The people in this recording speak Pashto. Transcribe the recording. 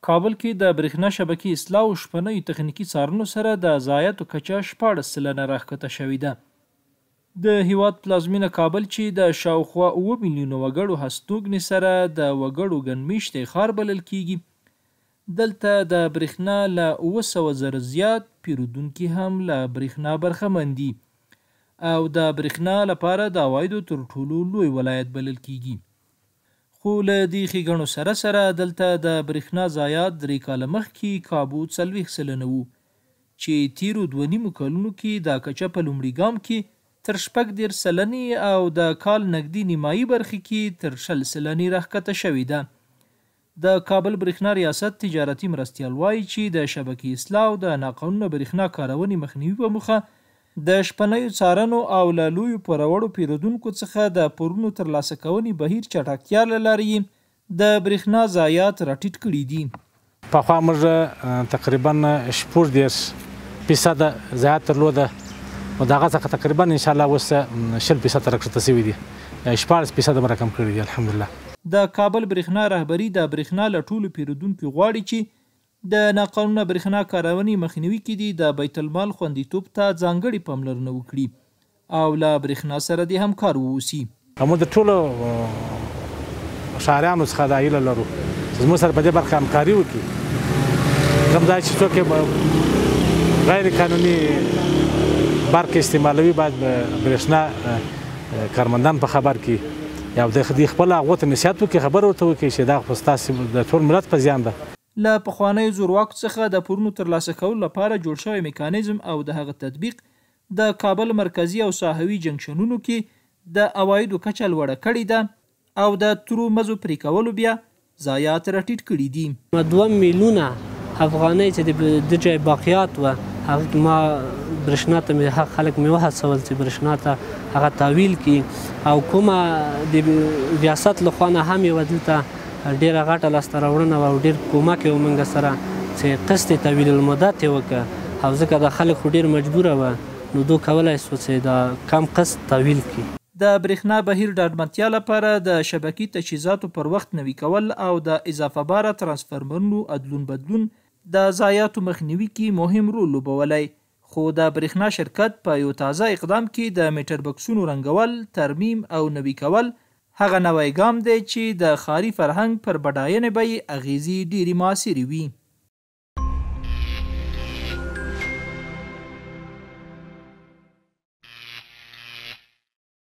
کابل کې د برېښنا شبکې اصلاح او شپنیو تخنیکي څارنو سره د ضایعاتو کچه 14 سلنه راښکته شوې ده. د هیواد پلازمینه کابل چې د شاوخوا 7 میلیونو وګړو هستوګنې سره د وګړو ګڼمېشتی ښار بلل کیږي. دلته د برېښنا له 700 زره زیات پیرودونکي هم له برېښنا برخمن دي او د برېښنا لپاره د عوایدو تر ټولو لوی ولایت بلل کیږي. خو له دې ښېګڼو سره سره دلته د برېښنا ضایعات 3 کاله مخکې کابو 40 سلنه وو چې تیرو 2.5 کلونو کې دا کچه په لومړي ګام کې تر 14 سلنې او د کال نږدې نیمایي برخې کې تر 20 سلنې راښکته شوې ده. د کابل برېښنا ریاست تجارتي مرستیال وایي چې د شبکې اصلاح او د ناقانونه برېښنا کارونې مخنیوي په موخه د شپنیو څارنو او له لویو پوروړو پیرودونکو څخه د پورونو ترلاسه کونې بهیر چټکتیا له لارې د برېښنا ضایعات راټیټ کړي دي. پخوا موږ تقریبا 14% ضایعات درلوده او د هغه څخه تقریبا انشاءالله اوس 20% راښکته شوي دي، 14% هم راکم کړي دي الحمدلله. د کابل برېښنا رهبري د برېښنا له ټولو پیرودونکو غواړي چې د ناقانونه برېښنا کارونې مخنیوي کې دي د بیت المال خوندیتوب ته ځانګړې پاملرنه وکړي او له برېښنا سره د همکار واوسي. موږ د ټولو ښاریانو څخه دا هیله لرو چې زموږ سره په دې برخه همکاري وکړي. کوم ځای چې څوک غیر قانوني برق استعمالوي باید برېښنا کارمندان په خبر کړي یا د خپل هغو ته نصیحت وکړي، خبر ورته وکړي چې دا خو ستاسې د ټول ملت په زیان ده. له پخوانیو زورواکو څخه د پورونو ترلاسه کولو لپاره جوړ شوی میکانیزم او د هغه تطبیق د کابل مرکزي او ساحوي جنکشنونو کې د عوایدو کچه لوړه کړې ده او د تورو مزو پرې کولو بیا ضایعات راټیټ کړي دي. 2 میلیونه افغانۍ چې د جای باقیات و هغه ما برېښنا ته مې خلک مې وهڅول چې برېښنا ته هغه تحویل کړي او کومه د ریاست له خوا نه هم یې دلته ډېره غټه لاسته راوړنه او ډېر کومک یې موږ سره چې قسط طویل المدت یې وکړه او ځکه دا خلک خو ډېر مجبوره وه نو دو کولی سو چې دا کم قسط طویل کړي. د برېښنا بهیر ډاډمنتیا لپاره د شبکې تجهیزاتو پر وخت نوي کول او د اضافه باره ترانسفرمرونو ادلون بدلون د ضایعاتو مخنیوي کې مهم رول لوبولی. خو د برېښنا شرکت په یو تازه اقدام کې د میټر بکسونو رنګول، ترمیم او نوي کول هغه نوی ګام دی چې د ښاري فرهنګ پر بډاینې به یې اغیزې ډېرې موثرې وي.